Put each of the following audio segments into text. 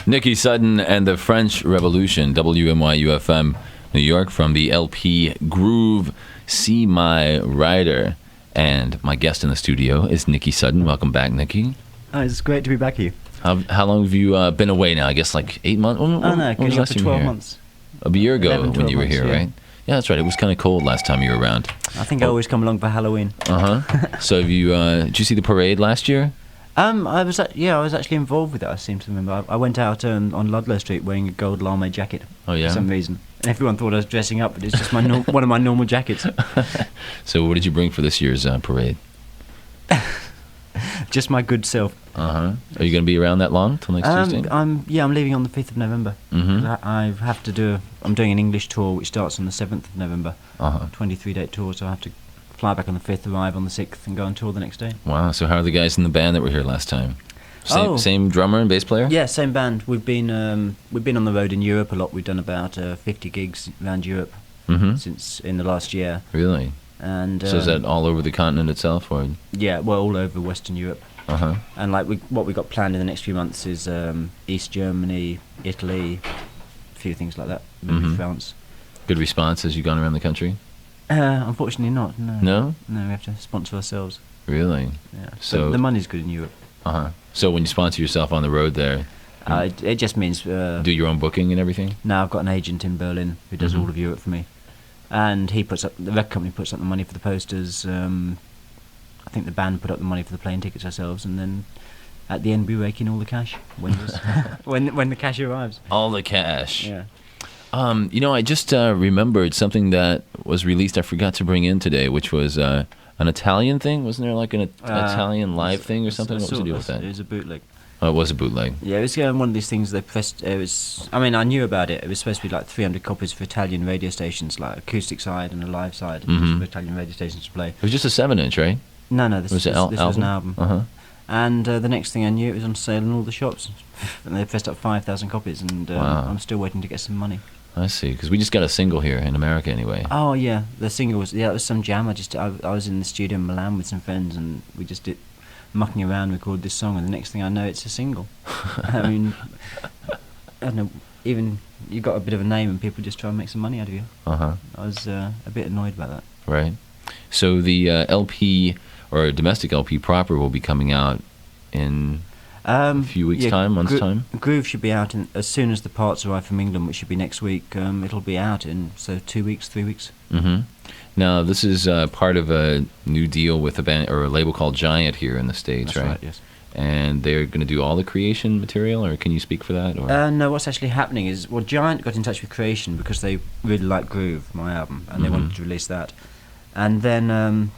Nikki Sudden and the French Revolution, WNYU FM, New York, from the LP Groove, See My Rider. And my guest in the studio is Nikki Sudden. Welcome back, Nikki. It's great to be back here. How long have you been away now? I guess like 8 months? No, getting up to 12 months. A year ago 11, when you were months, here, yeah. right? Yeah, that's right. It was kind of cold last time you were around. I think I always come along for Halloween. So have you? Did you see the parade last year? I was actually involved with it. I seem to remember. I went out on Ludlow Street wearing a gold lame jacket. Oh yeah. For some reason, and everyone thought I was dressing up, but it's just one of my normal jackets. So what did you bring for this year's parade? Just my good self. Are you going to be around that long till next Tuesday? I'm leaving on the 5th of November. I have to I'm doing an English tour which starts on the 7th of November. 23-date tour, so I have to fly back on the 5th, arrive on the 6th, and go on tour the next day. Wow. So how are the guys in the band that were here last time? Same drummer and bass player? Yeah, same band. We've been on the road in Europe a lot. We've done about 50 gigs around Europe since in the last year. Really? And so is that all over the continent itself, or? Yeah, well, all over Western Europe. And like what we got planned in the next few months is East Germany, Italy, a few things like that. Maybe France. Good response as you've gone around the country? Unfortunately not. No. No, we have to sponsor ourselves. Really? Yeah. So but the money's good in Europe. So when you sponsor yourself on the road there, it just means do your own booking and everything? No, I've got an agent in Berlin who does all of Europe for me. And the record company puts up the money for the posters. I think the band put up the money for the plane tickets ourselves, and then at the end we rake in all the cash when the cash arrives. All the cash. Yeah. I just remembered something that was released. I forgot to bring in today, which was an Italian thing. Wasn't there like an Italian live thing or something? What was the deal with that? It was a bootleg. Oh, it was a bootleg. Yeah, it was one of these things they pressed. It was. I mean, I knew about it. It was supposed to be like 300 copies for Italian radio stations, like acoustic side and a live side, for Italian radio stations to play. It was just a 7-inch, right? No, this was an album. And the next thing I knew, it was on sale in all the shops, and they pressed up 5,000 copies, and I'm still waiting to get some money. I see, because we just got a single here in America anyway. Oh yeah, the single was it was some jam. I was in the studio in Milan with some friends, and we just did mucking around, recorded this song, and the next thing I know, it's a single. I mean, I don't know. Even you got a bit of a name, and people just try and make some money out of you. I was a bit annoyed about that. Right. So the LP or domestic LP proper will be coming out in a few weeks' time, months' time. Groove should be out as soon as the parts arrive from England, which should be next week. It'll be out in 2 weeks, 3 weeks. Now this is part of a new deal with a band or a label called Giant here in the States, That's right? Yes. And they're going to do all the Creation material, or can you speak for that? Or? No, what's actually happening is, Giant got in touch with Creation because they really like Groove, my album, and they wanted to release that. And then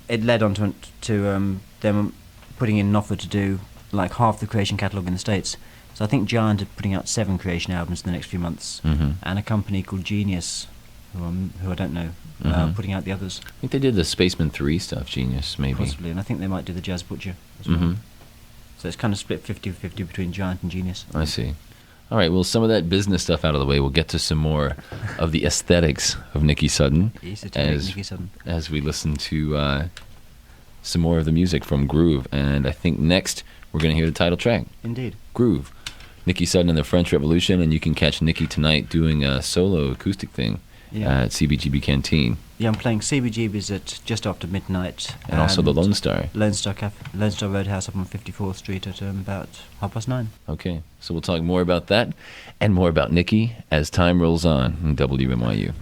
it led on to them putting in an offer to do like half the Creation catalogue in the States. So I think Giant are putting out 7 Creation albums in the next few months, and a company called Genius, who I don't know, putting out the others. I think they did the Spaceman 3 stuff, Genius, maybe. Possibly, and I think they might do the Jazz Butcher as well. So it's kind of split 50-50 between Giant and Genius. I see. All right, well, some of that business stuff out of the way. We'll get to some more of the aesthetics of Nikki Sudden as we listen to some more of the music from Groove. And I think next we're going to hear the title track. Indeed. Groove. Nikki Sudden and the French Revolution, and you can catch Nikki tonight doing a solo acoustic thing at CBGB Canteen. Yeah, I'm playing CBGB's at just after midnight. And also the Lone Star. Lone Star Roadhouse up on 54th Street at about 9:30. Okay, so we'll talk more about that and more about Nikki as time rolls on in WNYU.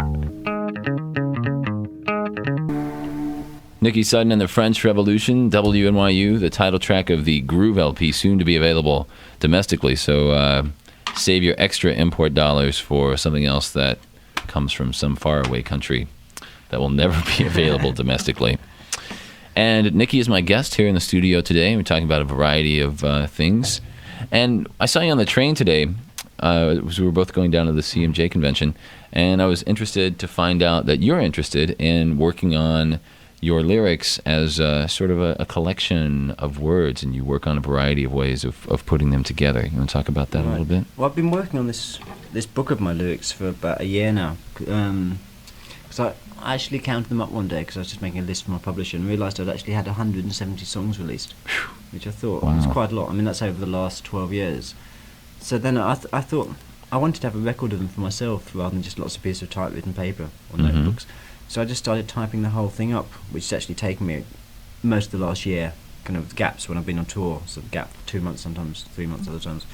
Nikki Sudden and the French Revolution, WNYU, the title track of the Groove LP, soon to be available domestically. So save your extra import dollars for something else that comes from some faraway country that will never be available domestically. And Nikki is my guest here in the studio today. We're talking about a variety of things. And I saw you on the train today. We were both going down to the CMJ convention, and I was interested to find out that you're interested in working on your lyrics as sort of a collection of words, and you work on a variety of ways of putting them together. You want to talk about that a little bit? Well, I've been working on this book of my lyrics for about a year now. Because I actually counted them up one day because I was just making a list for my publisher and realised I'd actually had 170 songs released, which I thought was quite a lot. I mean, that's over the last 12 years. So then I thought I wanted to have a record of them for myself rather than just lots of pieces of typewritten paper or notebooks. So I just started typing the whole thing up, which has actually taken me most of the last year, kind of gaps when I've been on tour, so gap 2 months sometimes, 3 months other times.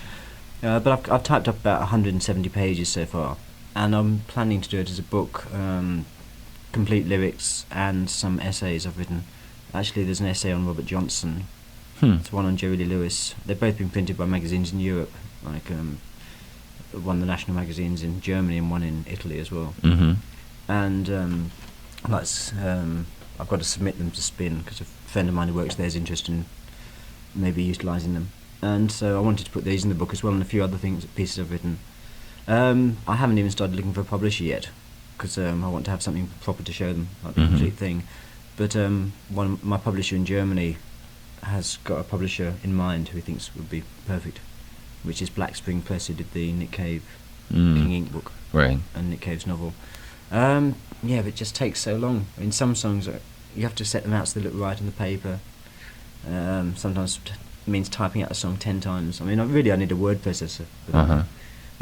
But I've typed up about 170 pages so far, and I'm planning to do it as a book, complete lyrics and some essays I've written. Actually, there's an essay on Robert Johnson. There's one on Jerry Lee Lewis. They've both been printed by magazines in Europe, like one of the national magazines in Germany and one in Italy as well. And I've got to submit them to Spin because a friend of mine who works there is interested in maybe utilising them. And so I wanted to put these in the book as well, and a few other pieces I've written. I haven't even started looking for a publisher yet because I want to have something proper to show them, like the complete thing. But my publisher in Germany has got a publisher in mind who he thinks would be perfect, which is Black Spring Press, who did the Nick Cave King Ink book, right, and Nick Cave's novel. But it just takes so long. I mean, some songs you have to set them out so they look right on the paper. Sometimes it means typing out a song 10 times. I mean, I need a word processor.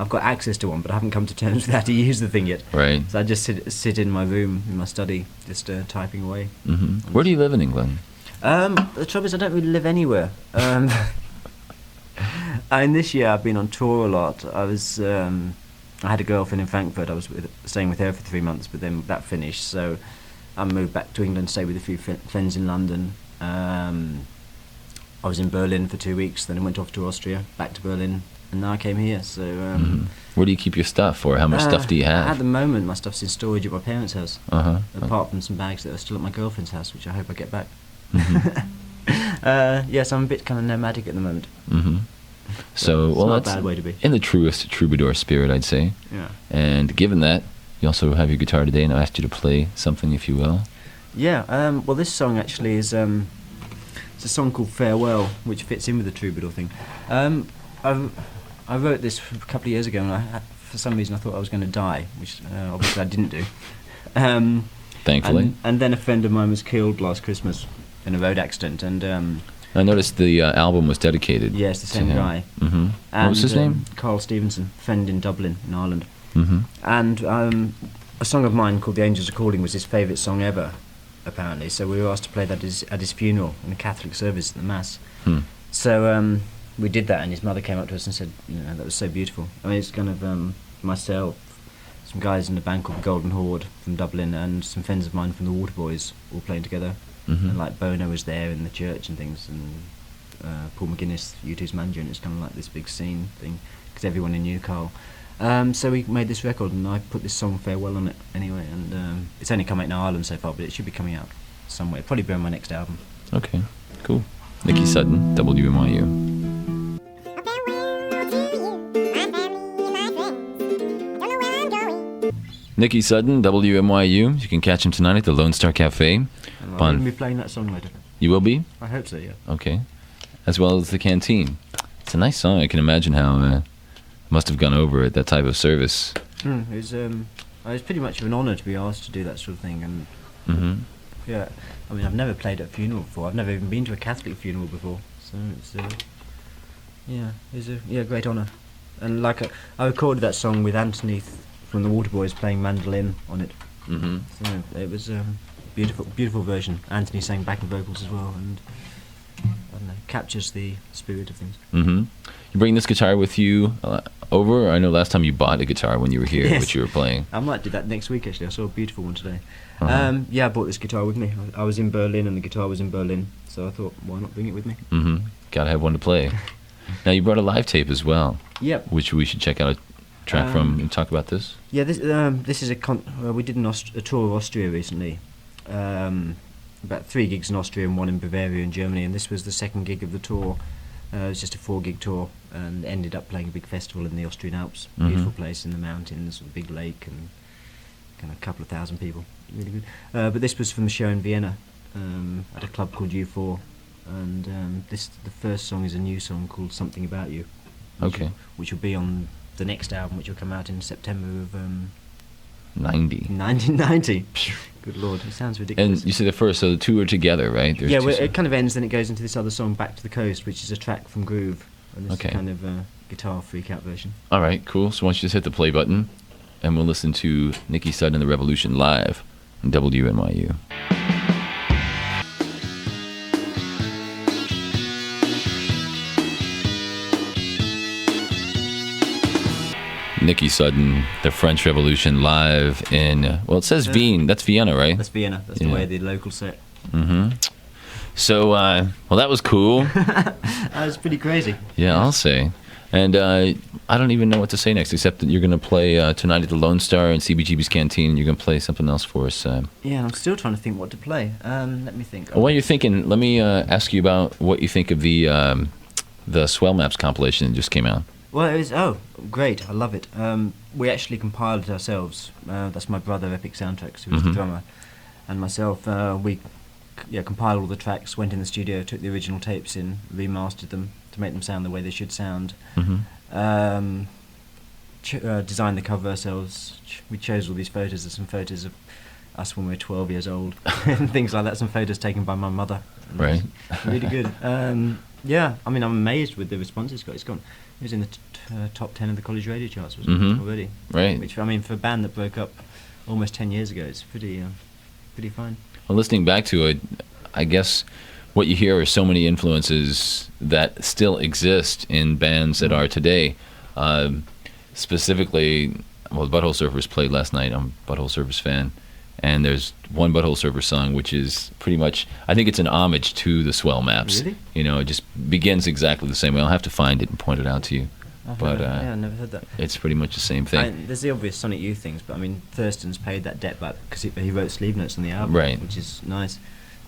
I've got access to one, but I haven't come to terms with how to use the thing yet. Right. So I just sit in my room, in my study, just typing away. Where do you live in England? The trouble is I don't really live anywhere. And this year I've been on tour a lot. I had a girlfriend in Frankfurt. I was staying with her for 3 months, but then that finished. So I moved back to England, stayed with a few friends in London. I was in Berlin for 2 weeks, then I went off to Austria, back to Berlin, and now I came here. So where do you keep your stuff, or how much stuff do you have? At the moment, my stuff's in storage at my parents' house, apart from some bags that are still at my girlfriend's house, which I hope I get back. Yes, I'm a bit kind of nomadic at the moment. So, well, not that's a bad way to be. In the truest troubadour spirit, I'd say. Yeah. And given that, you also have your guitar today, and I asked you to play something, if you will. Yeah. Well, this song actually is it's a song called Farewell, which fits in with the troubadour thing. I wrote this a couple of years ago, and for some reason I thought I was going to die, which obviously I didn't do. Thankfully. And then a friend of mine was killed last Christmas in a road accident, and I noticed the album was dedicated. yes, the same guy. And, what was his name? Carl Stevenson, friend in Dublin, in Ireland. And a song of mine called The Angels Are Calling was his favourite song ever, apparently. So we were asked to play that at his funeral in a Catholic service at the Mass. So we did that, and his mother came up to us and said, that was so beautiful. I mean, it's kind of myself, some guys in the band called the Golden Horde from Dublin, and some friends of mine from the Waterboys all playing together. And like Bono was there in the church and things, and Paul McGuinness, U2's manager, and it's kind of like this big scene thing because everyone knew Carl. So we made this record, and I put this song Farewell on it anyway, and it's only come out in Ireland so far, but it should be coming out somewhere. Probably be on my next album. Okay, cool. Nikki Sutton, WNYU. Nikki Sutton, WNYU. You can catch him tonight at the Lone Star Cafe. I'll be playing that song later. You will be? I hope so, yeah. Okay. As well as the Canteen. It's a nice song. I can imagine how it must have gone over at that type of service. It was pretty much an honour to be asked to do that sort of thing. And yeah, I mean, I've never played at a funeral before. I've never even been to a Catholic funeral before. So it's a great honour. And like I recorded that song with Anthony from the Waterboys playing mandolin on it. So it was a beautiful version. Anthony sang backing vocals as well, and I don't know, captures the spirit of things. You bring this guitar with you over? I know last time you bought a guitar when you were here, Yes. which you were playing. I might do that next week, actually. I saw a beautiful one today. Yeah, I brought this guitar with me. I was in Berlin, and the guitar was in Berlin, so I thought, why not bring it with me? Gotta have one to play. Now, you brought a live tape as well. Yep. Which we should check out a track from and talk about this. Yeah, this is we did a tour of Austria recently. About 3 gigs in Austria and 1 in Bavaria and Germany, and this was the second gig of the tour. It was just a 4-gig tour, and ended up playing a big festival in the Austrian Alps. Beautiful place in the mountains, with a big lake, and kind of a couple of thousand people. Really good. But this was from the show in Vienna at a club called U4, and the first song is a new song called Something About You. Which will be on the next album, which will come out in September of 1990. Good Lord, it sounds ridiculous. And you say the first, so the two are together, right? There's it kind of ends, then it goes into this other song, Back to the Coast, which is a track from Groove. And this is kind of guitar freak out version. All right, cool. So why don't you just hit the play button, and we'll listen to Nikki Sudden and the Revolution live on WNYU. Nikki Sudden, the French Revolution live in, well, it says Wien. That's Vienna, right? That's Vienna. That's the way the locals say it. Mm-hmm. So, well, that was cool. That was pretty crazy. Yeah, I'll say. And I don't even know what to say next, except that you're going to play tonight at the Lone Star and CBGB's Canteen. You're going to play something else for us. Yeah, I'm still trying to think what to play. Let me think. Well, while you're thinking, let me ask you about what you think of the Swell Maps compilation that just came out. Well, it was, great. I love it. We actually compiled it ourselves. That's my brother, Epic Soundtracks, who was the drummer, and myself. We compiled all the tracks, went in the studio, took the original tapes in, remastered them to make them sound the way they should sound. Designed the cover ourselves. We chose all these photos. There's some photos of us when we were 12 years old and things like that. Some photos taken by my mother. Right. Really good. Yeah, I mean, I'm amazed with the response it's got. It was in the top 10 of the college radio charts already. Right. Which, I mean, for a band that broke up almost 10 years ago, it's pretty fine. Well, listening back to it, I guess what you hear are so many influences that still exist in bands that are today. Specifically, well, the Butthole Surfers played last night. I'm a Butthole Surfers fan. And there's one Butthole Surfers song, which is pretty much, I think it's an homage to the Swell Maps. Really? You know, it just begins exactly the same way. I'll have to find it and point it out to you. I never heard that. It's pretty much the same thing. There's the obvious Sonic Youth things, but I mean, Thurston's paid that debt back because he wrote sleeve notes on the album, right? Which is nice.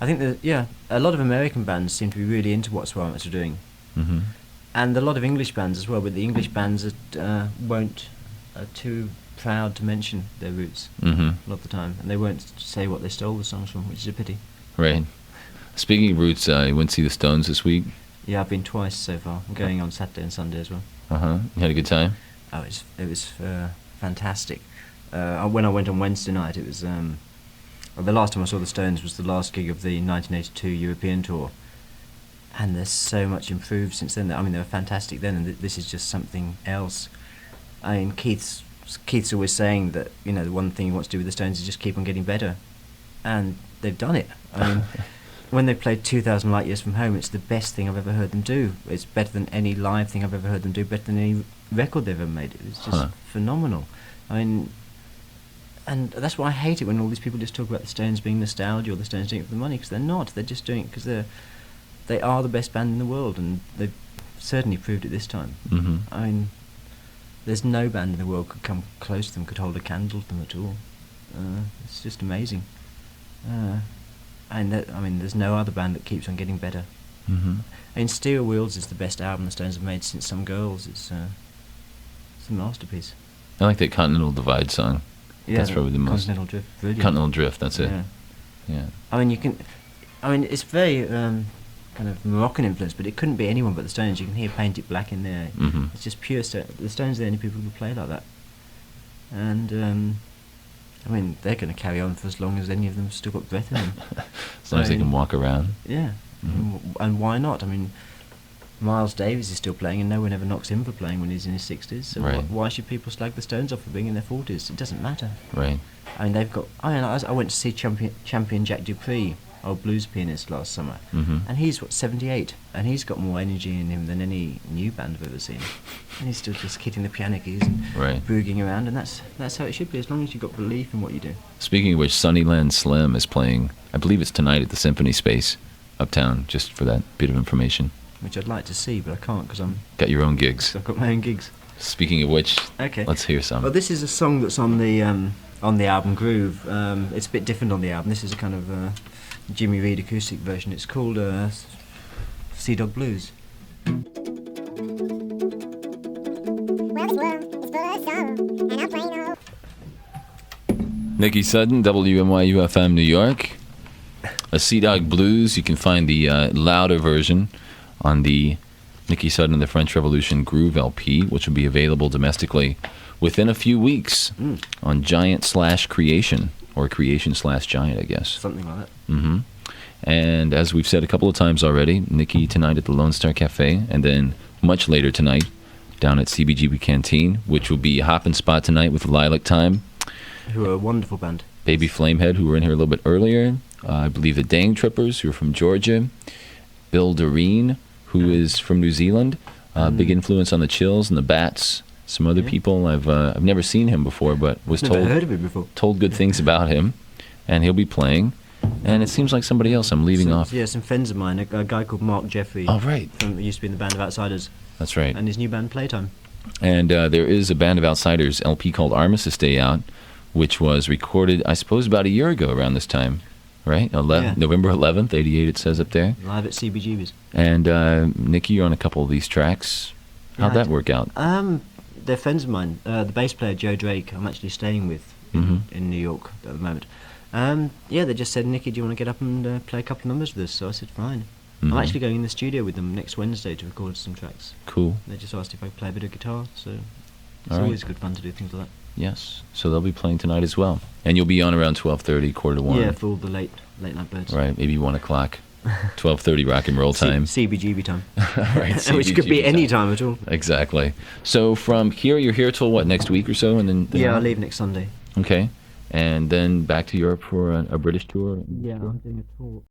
I think that a lot of American bands seem to be really into what Swell Maps are doing, and a lot of English bands as well. But the English bands are too proud to mention their roots a lot of the time, and they won't say what they stole the songs from, which is a pity. Right. Speaking of roots, you went to see the Stones this week? Yeah, I've been twice so far. I'm going on Saturday and Sunday as well. You had a good time? Oh, it was fantastic. When I went on Wednesday night, it was the last time I saw the Stones was the last gig of the 1982 European tour, and they're so much improved since then. I mean, they were fantastic then, and this is just something else. I mean, Keith's always saying that, you know, the one thing he wants to do with the Stones is just keep on getting better, and they've done it. I mean, when they played 2,000 Light Years from Home, it's the best thing I've ever heard them do. It's better than any live thing I've ever heard them do, better than any record they've ever made. It's just phenomenal. I mean, and that's why I hate it when all these people just talk about the Stones being nostalgia or the Stones doing it for the money, because they're not. They're just doing it because they are the best band in the world, and they've certainly proved it this time. I mean, there's no band in the world could come close to them, could hold a candle to them at all. It's just amazing. And I mean, there's no other band that keeps on getting better. I mean, Steel Wheels is the best album the Stones have made since Some Girls. It's a masterpiece. I like that Continental Divide song. Yeah, that's probably the most. Continental Drift, brilliant. Continental Drift, that's it. Yeah. I mean, it's very kind of Moroccan influence, but it couldn't be anyone but the Stones. You can hear Paint It Black in there. It's just pure the Stones are the only people who play like that. And I mean, they're going to carry on for as long as any of them have still got breath in them. As long as they can walk around. Yeah. And why not? I mean, Miles Davis is still playing, and no one ever knocks him for playing when he's in his 60s. So why should people slag the Stones off for being in their 40s? It doesn't matter. Right. I mean, they've got. I went to see Champion Jack Dupree, old blues pianist, last summer, and he's 78, and he's got more energy in him than any new band I've ever seen. And he's still just hitting the piano keys and boogieing around, and that's how it should be, as long as you've got belief in what you do. Speaking of which, Sunnyland Slim is playing, I believe it's tonight at the Symphony Space uptown, just for that bit of information. Which I'd like to see, but I can't because I'm... Got your own gigs. I've got my own gigs. Speaking of which, let's hear some. Well, this is a song that's on the album Groove. It's a bit different on the album. This is a kind of Jimmy Reed acoustic version. It's called Sea Dog Blues. Nikki Sudden, WNYU FM New York. A Sea Dog Blues. You can find the louder version on the Nikki Sudden and the French Revolution Groove LP, which will be available domestically within a few weeks on Giant/Creation, or Creation/Giant, I guess. Something like that. And as we've said a couple of times already, Nikki tonight at the Lone Star Cafe, and then much later tonight down at CBGB Canteen, which will be a hopping spot tonight with Lilac Time. Who are a wonderful band. Baby Flamehead, who were in here a little bit earlier. I believe the Dang Trippers, who are from Georgia. Bill Doreen, who is from New Zealand. Big influence on the Chills and the Bats. Some other people. I've never seen him before, but was Never heard of him before. Told good things about him, and he'll be playing. And it seems like somebody else I'm leaving off. Yeah, some friends of mine. A guy called Mark Jeffrey. Oh, right. Who used to be in the Band of Outsiders. That's right. And his new band, Playtime. And there is a Band of Outsiders LP called Armistice Day out, which was recorded, I suppose, about a year ago around this time, right? November 11th, 88, it says up there. Live at CBGB's. And Nikki, you're on a couple of these tracks. How'd that work out? They're friends of mine. The bass player, Joe Drake, I'm actually staying with in New York at the moment. They just said, Nikki, do you want to get up and play a couple of numbers with us? So I said, fine. I'm actually going in the studio with them next Wednesday to record some tracks. Cool. They just asked if I could play a bit of guitar, so it's always good fun to do things like that. Yes, so they'll be playing tonight as well. And you'll be on around 12:30, 1:45. Yeah, for all the late night birds. Right, maybe 1 o'clock. 12:30 rock and roll time. CBGB time. Right, CBGB which could be any time at all. Exactly. So from here, you're here till what, next week or so? And then Yeah, I'll leave next Sunday. Okay. And then back to Europe for a British tour? Yeah, I'm doing a tour.